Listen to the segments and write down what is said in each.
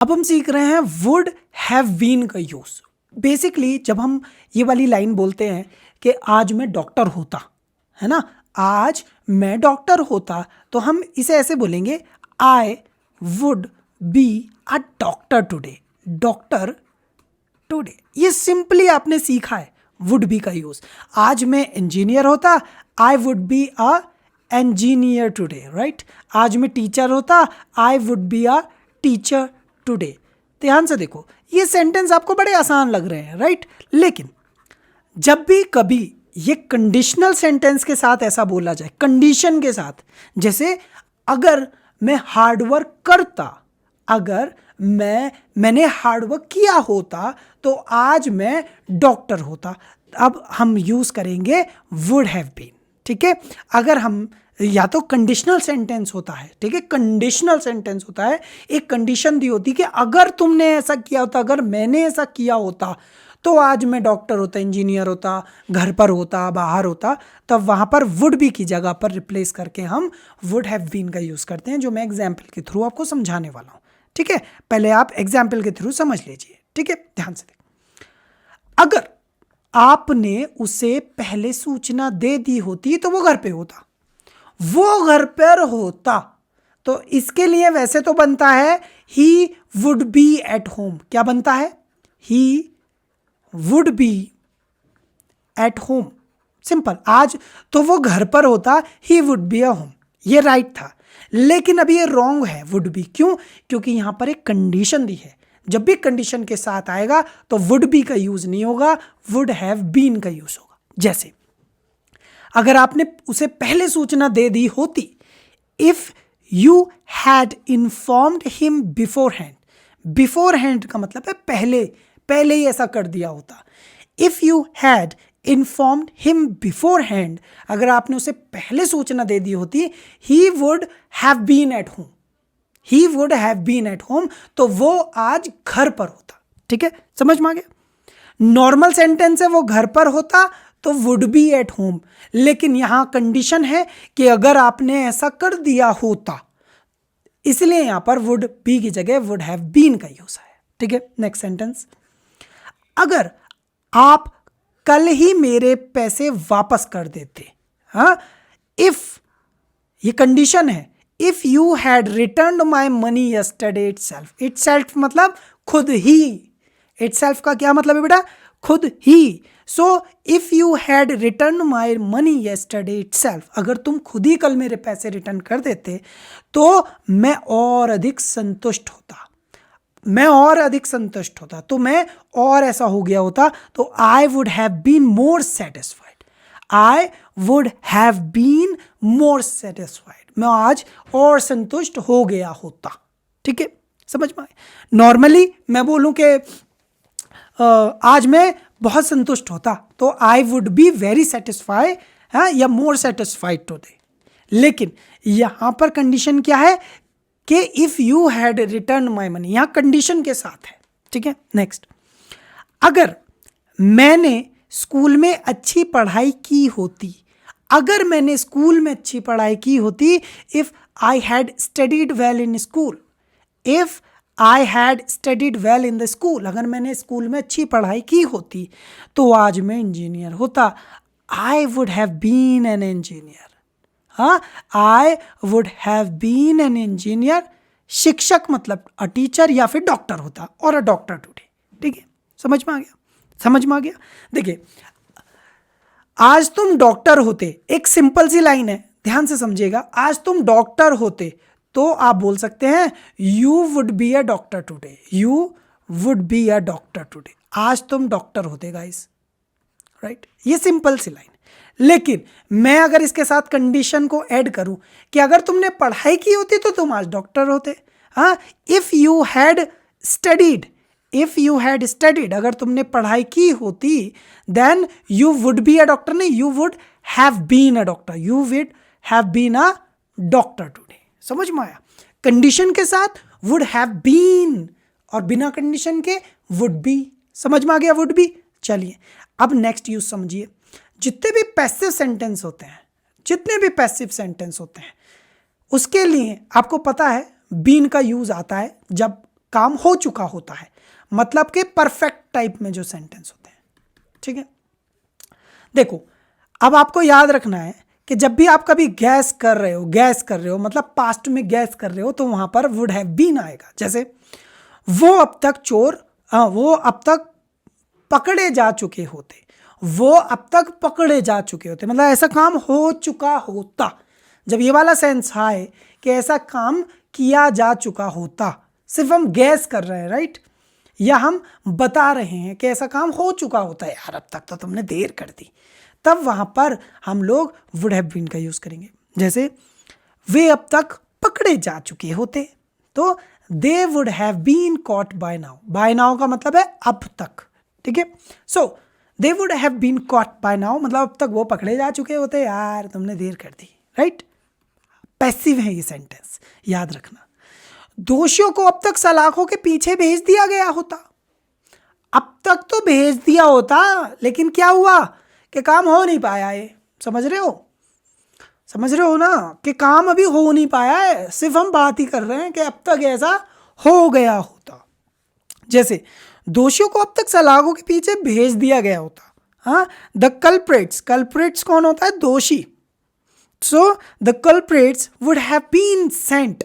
अब हम सीख रहे हैं वुड हैव बीन का यूज। बेसिकली जब हम ये वाली लाइन बोलते हैं कि आज मैं डॉक्टर होता, है ना, आज मैं डॉक्टर होता, तो हम इसे ऐसे बोलेंगे, I would be a doctor today. Doctor today, ये सिंपली आपने सीखा है वुड बी का यूज। आज मैं इंजीनियर होता, I would be a engineer today, right. आज मैं टीचर होता, I would be a teacher today. ध्यान से देखो, ये सेंटेंस आपको बड़े आसान लग रहे हैं, राइट। लेकिन जब भी कभी ये कंडीशनल सेंटेंस के साथ ऐसा बोला जाए, कंडीशन के साथ, जैसे अगर मैं हार्डवर्क करता, अगर मैंने हार्डवर्क किया होता तो आज मैं डॉक्टर होता, अब हम यूज करेंगे वुड हैव बीन, ठीक है। अगर हम, या तो कंडीशनल सेंटेंस होता है, ठीक है, कंडीशनल सेंटेंस होता है, एक कंडीशन दी होती कि अगर तुमने ऐसा किया होता, अगर मैंने ऐसा किया होता तो आज मैं डॉक्टर होता, इंजीनियर होता, घर पर होता, बाहर होता, तब वहां पर वुड बी की जगह पर रिप्लेस करके हम वुड हैव बीन का यूज करते हैं, जो मैं एग्जाम्पल के थ्रू आपको समझाने वाला हूं, ठीक है। पहले आप एग्जाम्पल के थ्रू समझ लीजिए, ठीक है, ध्यान से देखिए। अगर आपने उसे पहले सूचना दे दी होती तो वो घर पे होता, वो घर पर होता, तो इसके लिए वैसे तो बनता है he would be at home. क्या बनता है? He would be at home, simple. आज तो वो घर पर होता, he would be a home, ये राइट था। लेकिन अभी ये रॉन्ग है वुड बी। क्यों? क्योंकि यहां पर एक कंडीशन दी है। जब भी कंडीशन के साथ आएगा तो वुड बी का यूज नहीं होगा, वुड हैव बीन का यूज होगा। जैसे अगर आपने उसे पहले सूचना दे दी होती, if you had informed him before hand. Before hand का मतलब है पहले, पहले ही ऐसा कर दिया होता। If you had informed him beforehand, अगर आपने उसे पहले सूचना दे दी होती, he would have been at home, he would have been at home, तो वो आज घर पर होता, ठीक है, समझ में आ गया। नॉर्मल सेंटेंस है वो घर पर होता तो वुड बी एट होम, लेकिन यहां कंडीशन है कि अगर आपने ऐसा कर दिया होता, इसलिए यहां पर वुड बी की जगह वुड हैव बीन का यूज है, ठीक है। नेक्स्ट सेंटेंस, अगर आप कल ही मेरे पैसे वापस कर देते, हाँ, इफ, ये कंडीशन है, if you had return my money yesterday itself. Itself मतलब खुद ही, इटसेल्फ का क्या मतलब है बेटा? खुद ही। So if you had return my money yesterday itself, अगर तुम खुद ही कल मेरे पैसे रिटर्न कर देते तो मैं और अधिक संतुष्ट होता, मैं और अधिक संतुष्ट होता, तो मैं और ऐसा हो गया होता, तो I would have been more satisfied, I would have been more satisfied, मैं आज और संतुष्ट हो गया होता, ठीक है, समझ में आए। नॉर्मली मैं बोलूं कि आज मैं बहुत संतुष्ट होता, तो I would be very satisfied, हाँ, या मोर सेटिस्फाइड टुडे। लेकिन यहां पर कंडीशन क्या है कि if you had return my money, यहां कंडीशन के साथ है, ठीक है। नेक्स्ट, अगर मैंने स्कूल में अच्छी पढ़ाई की होती, अगर मैंने स्कूल में अच्छी पढ़ाई की होती, if I had studied well in school, if I had studied well in the school, अगर मैंने स्कूल में अच्छी पढ़ाई की होती तो आज मैं इंजीनियर होता, I would have been an engineer, हाँ, I would have been an engineer. शिक्षक मतलब अ टीचर या फिर डॉक्टर होता, और अ डॉक्टर टुडे, ठीक है, समझ में आ गया, समझ में आ गया। देखिए, आज तुम डॉक्टर होते, एक सिंपल सी लाइन है, ध्यान से समझिएगा। आज तुम डॉक्टर होते तो आप बोल सकते हैं you would be a doctor today, you would be a doctor today. आज तुम डॉक्टर होते गाइस, राइट, ये सिंपल सी लाइन। लेकिन मैं अगर इसके साथ कंडीशन को ऐड करूं कि अगर तुमने पढ़ाई की होती तो तुम आज डॉक्टर होते, हाँ, if you had studied, if you had studied, अगर तुमने पढ़ाई की होती, then you would be a doctor, नहीं, you would have been a doctor, you would have been a doctor today. समझ में आया? कंडीशन के साथ वुड हैव बीन, और बिना कंडीशन के वुड बी। समझ में आ गया वुड बी? चलिए अब नेक्स्ट यूज समझिए। जितने भी पैसिव सेंटेंस होते हैं, जितने भी पैसिव सेंटेंस होते हैं, उसके लिए आपको पता है बीन का यूज आता है जब काम हो चुका होता है, मतलब कि परफेक्ट टाइप में जो सेंटेंस होते हैं। ठीक है, देखो अब आपको याद रखना है कि जब भी आप कभी गैस कर रहे हो मतलब पास्ट में गैस कर रहे हो, तो वहां पर वुड हैव बीन आएगा। जैसे वो अब तक पकड़े जा चुके होते, वो अब तक पकड़े जा चुके होते, मतलब ऐसा काम हो चुका होता। जब ये वाला सेंस आए कि ऐसा काम किया जा चुका होता, सिर्फ हम गैस कर रहे हैं, राइट, या हम बता रहे हैं कि ऐसा काम हो चुका होता है, यार अब तक तो तुमने देर कर दी, तब वहां पर हम लोग वुड हैव बीन का यूज करेंगे। जैसे वे अब तक पकड़े जा चुके होते, तो they would have been caught by now. By now का मतलब है अब तक। ठीक है, so they would have been caught by now मतलब अब तक वो पकड़े जा चुके होते, यार तुमने देर कर दी, राइट। पैसिव है ये सेंटेंस, याद रखना। दोषियों को अब तक सलाखों के पीछे भेज दिया गया होता। अब तक तो भेज दिया होता, लेकिन क्या हुआ कि काम हो नहीं पाया है। समझ रहे हो ना कि काम अभी हो नहीं पाया है, सिर्फ हम बात ही कर रहे हैं कि अब तक ऐसा हो गया होता। जैसे दोषियों को अब तक सलाखों के पीछे भेज दिया गया होता। हाँ, द कल्प्रिट्स कौन होता है? दोषी। So the culprits would have been sent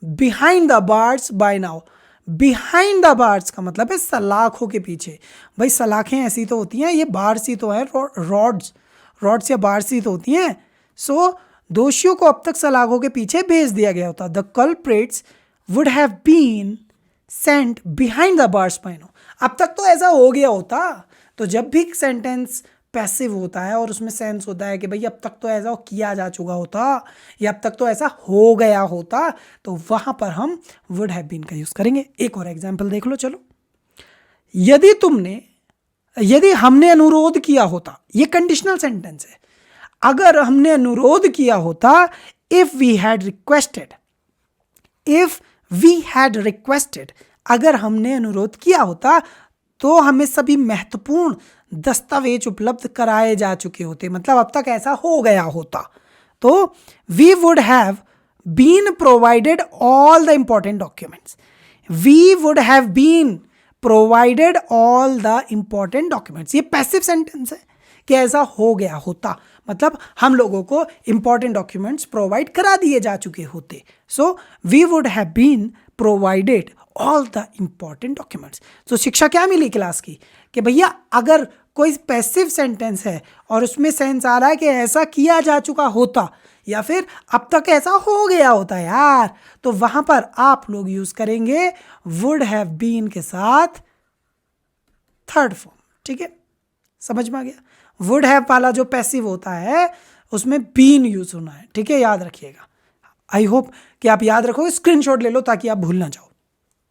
behind the bars by now. Behind the bars का मतलब है सलाखों के पीछे। भाई सलाखें ऐसी तो होती हैं, ये बार्स ही तो है, रॉड्स या बार्स ही तो होती हैं। सो दोषियों को अब तक सलाखों के पीछे भेज दिया गया होता। The culprits would have been sent behind the bars by now. अब तक तो ऐसा हो गया होता। तो जब भी सेंटेंस पैसिव होता है और उसमें सेंस होता है कि भाई अब तक तो ऐसा किया जा चुका होता या अब तक तो ऐसा हो गया होता, तो वहां पर हम वुड हैव बीन का यूज करेंगे। एक और एग्जांपल देख लो, चलो। यदि हमने अनुरोध किया होता, ये कंडीशनल सेंटेंस है। अगर हमने अनुरोध किया होता, इफ वी हैड रिक्वेस्टेड, अगर हमने अनुरोध किया होता तो हमें सभी महत्वपूर्ण दस्तावेज उपलब्ध कराए जा चुके होते, मतलब अब तक ऐसा हो गया होता। तो we would have been provided all the important documents. We would have been provided all the important documents. ये पैसिव सेंटेंस है कि ऐसा हो गया होता, मतलब हम लोगों को इंपॉर्टेंट डॉक्यूमेंट्स प्रोवाइड करा दिए जा चुके होते। So we would have been provided all the important documents. तो शिक्षा क्या मिली क्लास की कि भैया अगर कोई पैसिव सेंटेंस है और उसमें सेंस आ रहा है कि ऐसा किया जा चुका होता या फिर अब तक ऐसा हो गया होता यार, तो वहां पर आप लोग यूज करेंगे वुड हैव बीन के साथ थर्ड फॉर्म। ठीक है, समझ में आ गया? वुड हैव वाला जो पैसिव होता है उसमें बीन यूज होना है। ठीक है, याद रखिएगा। आई होप कि आप याद रखोगे, स्क्रीनशॉट ले लो ताकि आप भूल ना जाओ।